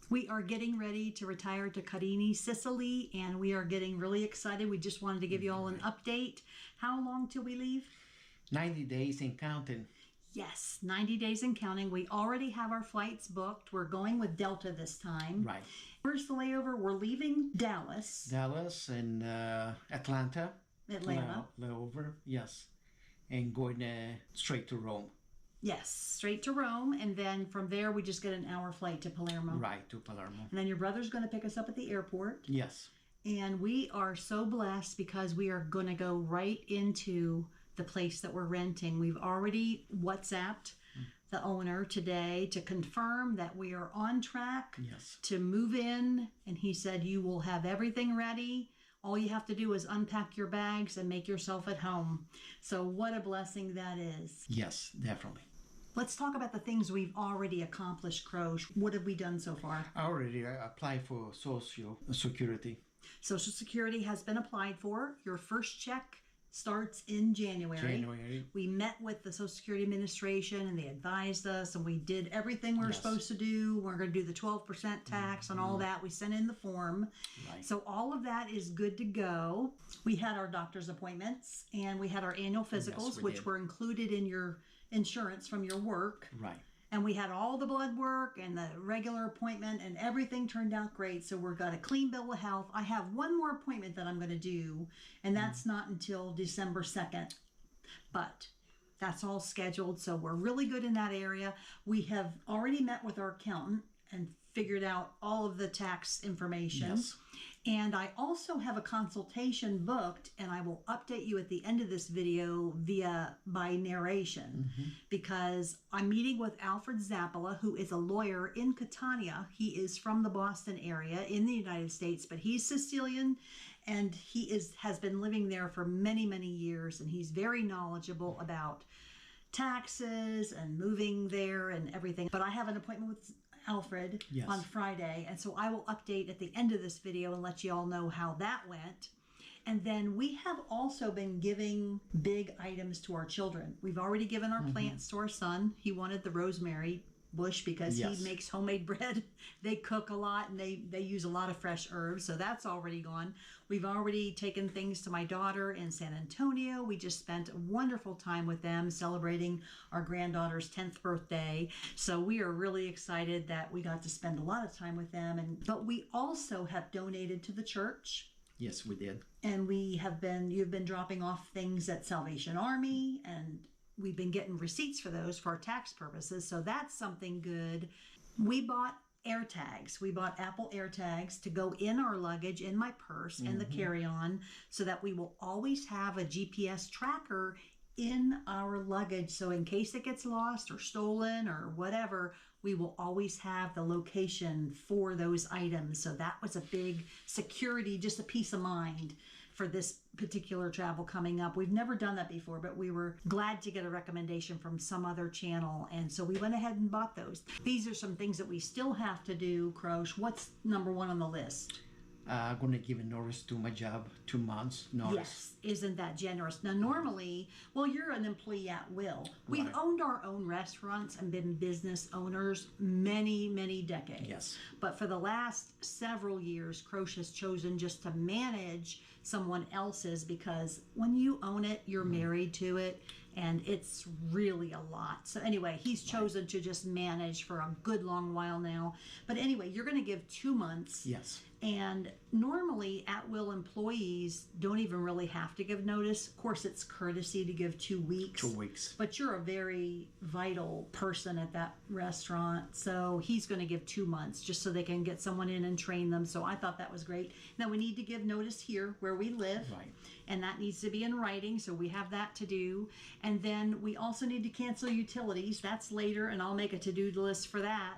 We are getting ready to retire to Carini, Sicily, and we are getting really excited. We just wanted to give you all an update. How long till we leave? 90 days and counting. Yes, 90 days and counting. We already have our flights booked. We're going with Delta this time. Right. Where's the layover? We're leaving Dallas. Dallas and Atlanta. Layover, yes. And going straight to Rome. Yes, straight to Rome, and then from there we just get an hour flight to Palermo. Right, to Palermo. And then your brother's going to pick us up at the airport. Yes. And we are so blessed because we are going to go right into the place that we're renting. We've already WhatsApped the owner today to confirm that we are on track to move in. And he said, you will have everything ready. All you have to do is unpack your bags and make yourself at home. So what a blessing that is. Yes, definitely. Let's talk about the things we've already accomplished, Croce. What have we done so far? I already applied for Social Security. Social Security has been applied for. Your first check starts in January. We met with the Social Security Administration and they advised us and we did everything we were supposed to do. We're going to do the 12% tax and all that. We sent in the form. Right. So all of that is good to go. We had our doctor's appointments and we had our annual physicals, which were included in your insurance from your work. Right. And we had all the blood work and the regular appointment and everything turned out great. So we've got a clean bill of health. I have one more appointment that I'm going to do, and that's not until December 2nd. But that's all scheduled. So we're really good in that area. We have already met with our accountant and figured out all of the tax information. Yes. And I also have a consultation booked, and I will update you at the end of this video by narration, because I'm meeting with Alfred Zappola, who is a lawyer in Catania. He is from the Boston area in the United States, but he's Sicilian, and he has been living there for many, many years, and he's very knowledgeable about taxes and moving there and everything. But I have an appointment with Alfred on Friday, and so I will update at the end of this video and let you all know how that went. And then we have also been giving big items to our children. We've already given our plants to our son. He wanted the rosemary bush because he makes homemade bread. They cook a lot and they use a lot of fresh herbs, so that's already gone. We've already taken things to my daughter in San Antonio. We just spent a wonderful time with them celebrating our granddaughter's 10th birthday. So we are really excited that we got to spend a lot of time with them. But we also have donated to the church. Yes, we did. And you've been dropping off things at Salvation Army, and we've been getting receipts for those for our tax purposes, so that's something good. We bought AirTags. We bought Apple AirTags to go in our luggage, in my purse, and the carry-on, so that we will always have a GPS tracker in our luggage. So in case it gets lost or stolen or whatever, we will always have the location for those items. So that was a big security, just a peace of mind for this particular travel coming up. We've never done that before, but we were glad to get a recommendation from some other channel, and so we went ahead and bought those. These are some things that we still have to do, Croce. What's number one on the list? I'm going to give a notice to my job, 2 months notice. Yes, isn't that generous? Now, normally, well, you're an employee at will. We've owned our own restaurants and been business owners many, many decades. Yes. But for the last several years, Croce has chosen just to manage someone else's, because when you own it, you're married to it, and it's really a lot. So anyway, he's chosen to just manage for a good long while now. But anyway, you're going to give 2 months. Yes. And normally at-will employees don't even really have to give notice. Of course, it's courtesy to give 2 weeks. 2 weeks. But you're a very vital person at that restaurant. So he's going to give 2 months just so they can get someone in and train them. So I thought that was great. Now we need to give notice here where we live. Right. And that needs to be in writing. So we have that to do. And then we also need to cancel utilities. That's later, and I'll make a to-do list for that.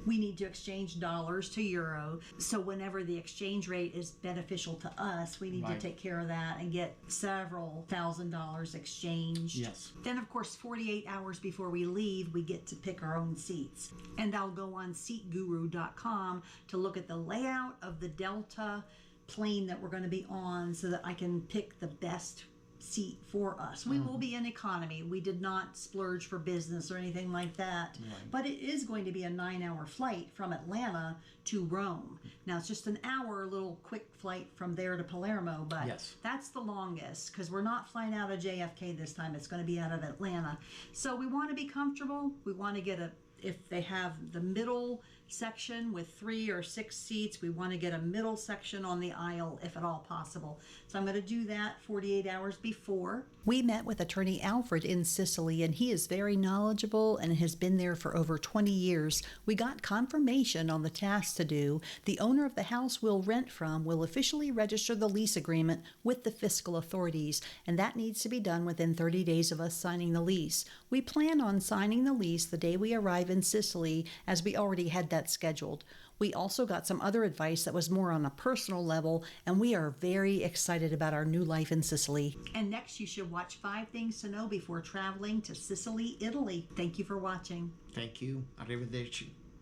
We need to exchange dollars to euro. So whenever the exchange rate is beneficial to us, we need to take care of that and get several $1,000s exchanged. Yes. Then, of course, 48 hours before we leave, we get to pick our own seats. And I'll go on seatguru.com to look at the layout of the Delta plane that we're going to be on so that I can pick the best seat for us. We will be in economy. We did not splurge for business or anything like that. Right. But it is going to be a 9-hour flight from Atlanta to Rome. Now it's just an hour, little quick flight from there to Palermo, but Yes. that's the longest because we're not flying out of JFK this time. It's going to be out of Atlanta. So we want to be comfortable. We want to get if they have the middle section with 3 or 6 seats, we want to get a middle section on the aisle if at all possible. So I'm going to do that 48 hours before. We met with attorney Alfred in Sicily, and he is very knowledgeable and has been there for over 20 years. We got confirmation on the task to do. The owner of the house we'll rent from will officially register the lease agreement with the fiscal authorities, and that needs to be done within 30 days of us signing the lease. We plan on signing the lease the day we arrive in Sicily, as we already had that scheduled. We also got some other advice that was more on a personal level, and we are very excited about our new life in Sicily. And next, you should watch 5 Things to Know Before Traveling to Sicily, Italy. Thank you for watching. Thank you. Arrivederci.